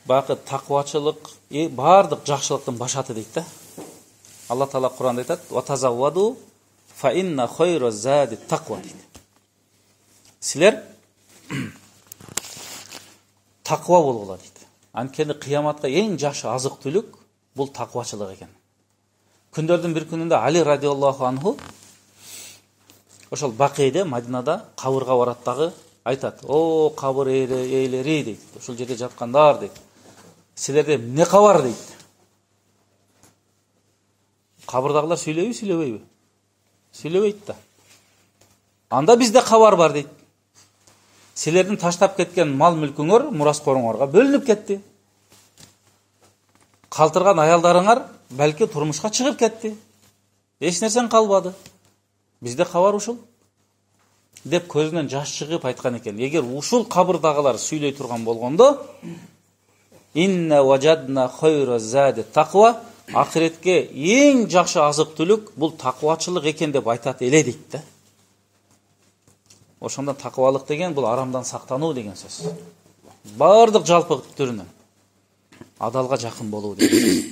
бакыт, таквачылык, бардык жакшылыктын башаты дейт да. Алла Таала Куранда айтат: "Ва тазавваду фа инна хайра зади тaqwa" дейт. Силер таква болгула дейт. Анткени кыяматка эң жакшы азык түлүк бул таквачылык экен. Күндөрдүн бир күнүндө Али радиаллаху анху ошол Бакыйда, Мадинада кабырга барат дагы айтат: "О, кабыр ээлери" дейт. "Ошол жерде жаткандар" дейт. "Силерде эмне кабар" дейт. Кабырдагылар сүйлөйбү, сүйлөбөйбү? Сүйлөбөйт да. Анда бизде кабар бар дейт. Силердин таштап кеткен мал мүлкүңөр мураскоруңарга бөлүнүп кетти. Калтырган аялдарыңар балки турмушка чыгып кетти. Эч нерсең калбады. Бизде кабар ушул деп көзүнөн жаш чыгып айткан экен. Эгер ушул кабырдагылар сүйлөй турган болгондо, инна важадна хайра зади тaqwa, акыретке эң жакшы азык түлүк бул таквачылык экен деп айтат эле дейт да. Ошондон таквалык деген бул арамдан сактануу деген сөз. Бардык жалпы түрүнөн адалга жакын болуу деген сөз.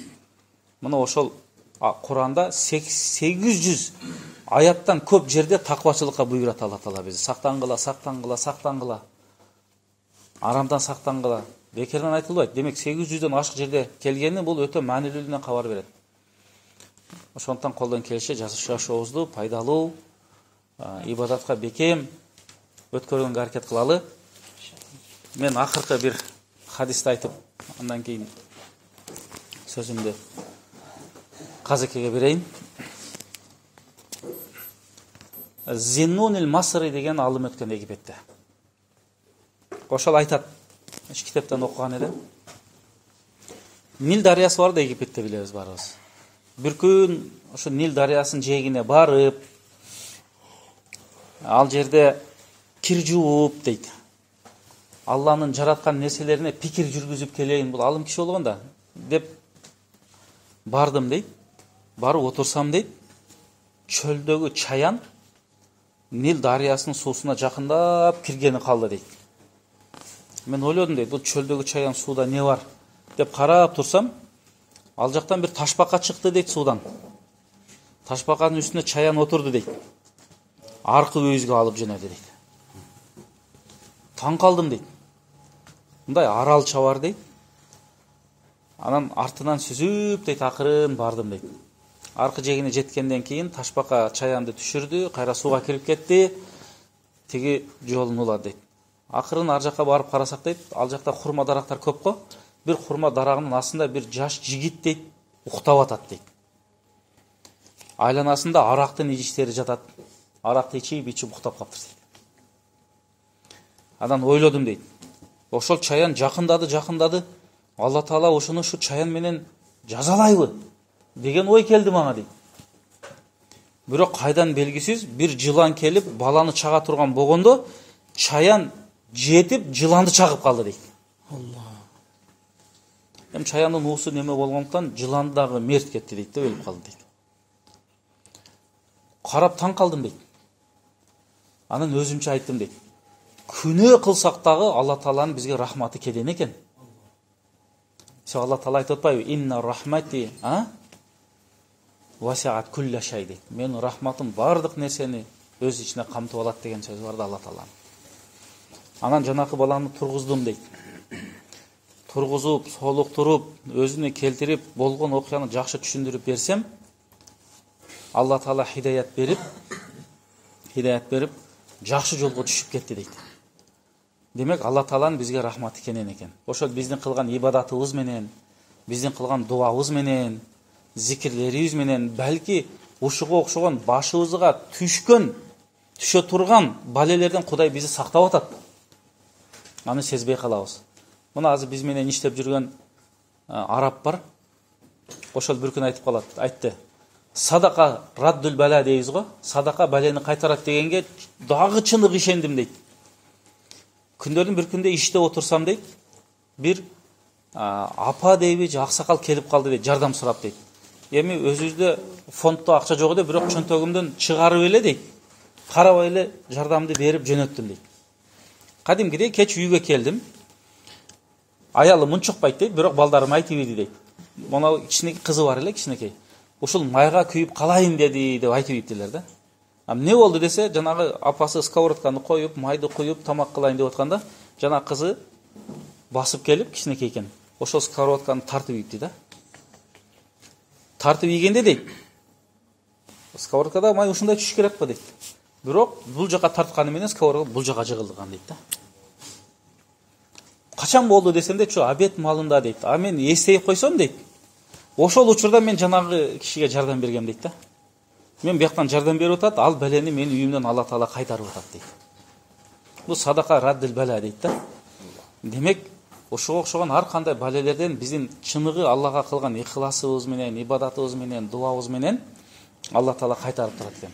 Мына ошол Куранда 800 аяттан көп жерде таквачылыкка буйрат Алла Таала бизди. Сактангыла, сактангыла, сактангыла. Арамдан сактангыла. Бекерден айтылбайт. Демек 800дөн ашык жерде келгени бул өтө маанилүүлүгүнөн кабар берет. Ошондон колдон келиши жашообузду пайдалуу, ибадатка бекем өткөргөнгө аракет кылалы. Мен акыркы бир хадисти айтып, андан кийин сөзүмдү казекеге берейин. Зиннунил Масри деген алым өткөн Египетте. Ошол айтат, эч китептен окуган элем. Нил дарыясы бар да Египетте, билебиз барыбыз. Бир күн ошо Нил дарыясынын жээгине барып, ал жерде кир жууп дейт. Алланын жараткан нерселерине пикир жүргүзүп келейин, бул алым киши болгон да, деп бардым дейт. Барып отурсам дейт, чөлдөгү чаян Нил дарыясынын суусуна жакындап киргени калды дейт. Мен ойлодум дейт, бул чөлдөгү чаян сууда не бар деп карап турсам, ал жактан бир ташбака чыкты дейт суудан. Ташбаканын үстүнө чаян отурду дейт. Аркы өйүзгө алып жөнөдү дейт. Таң калдым дейт. Мындай аралча бар дейт. Анан артынан сүзүп дейт, акырын бардым дейт. Аркы жегине жеткенден кийин ташбака чаянды түшүрдү, кайра сууга кирип кетти. Тиги жолун улады дейт. Акырын ар жакка барып карасак дейт, ал жакта хурма дарактар көп го. Бир хурма дарагынын астында бир жаш жигит дейт, уктап атат дейт. Айланасында арактын идиштери жатат. Аракты ичип уктап каптыр дейт. Анан ойлодум дейт. Ошол чаян жакындады. Алла Таала ошону ушу чаян менен жазалайбы деген ой келди мага дейт. Бирок кайдан белгисиз бир жылан келип баланы чага турган болгондо, чаян жетип жыланды чагып калды дейт. Эми чаяндын уусу неме болгондуктан жылан дагы мерт кетти дейт, өлүп калды дейт. Карап таң калдым дейт. Анан өзүмчө айттым дейт. Күнөө кылсак дагы Алла Тааланын бизге рахматы келен экен. Алла Таала айтып атпайбы? Инна рахмати васиат кулла шай дейт. Менин рахматым бардык нерсени өз ичине камтып алат деген сөзү бар да Алла Тааланын. Анан жанакы баланы тургуздум дейт. Тургузуп, солуктуруп, өзүнө келтирип, болгон окуяны жакшы түшүндүрүп берсем, Алла Таала хидаят берип, жакшы жолго түшүп кетти дейт. Демек Алла Тааланын бизге рахматы кенен экен. Ошол биздин кылган ибадатыбыз менен, биздин кылган дуабыз менен, зикирлерибиз менен, балки ушуга окшогон башыбызга түшө турган балелерден Кудай бизди сактап атат. Аны сезбей калабыз. Мына азыр биз менен иштеп жүргөн араб бар. Ошол бир күн айтып калат. Айтты. Садака раддул бала дейбиз го. Садака балени кайтарат дегенге дагы чынык ишендим дейт. Күндөрдүн бир күндө иште отурсам дейт, бир апа дейби, аксакал келип калды дейт, жардам сурап дейт. Эми өзүбүздө фонддо акча жок эле, бирок чөнтөгүмдөн чыгарып эле дейт. Карабай эле жардамды берип жөнөттүм дейт. Кадимкидей кеч үйгө келдим. аялы мунчукпайт дейт, бирок балдарым айтып иди дейт. Мына кичинекей кызы бар эле, кичинекей. Ушул майга күйүп калайын деди деп айтып иптилер да. Не болду десе, жанагы апасы сковородканы коюп, майды куюп, тамак кылайын деп атканда, жана кызы басып келип, кичинекей экен. Ошол сковородканы тартып ийипти да. Тартып ийгенде дейт, сковородкада май ушундай түшүш керек па дейт. Бирок бул жака тартканы менен сковородка бул жака жыгылган дейт да. Качан болду десемде, чо обед малында дейт. А мен эстейип койсом дейт. Ошол учурда мен жанагы кишиге жардам бергем дейт да. Мен бияктан жардам берип атат, ал белени менин үйүмдөн Алла Таала кайтарып атат дейт. Бул садака раддил бала дейт да. Демек, ошого окшогон ар кандай балелерден биздин чыныгы Аллага кылган ихласыбыз менен, ибадатыбыз менен, дуабыз менен Алла Таала кайтарып турат экен.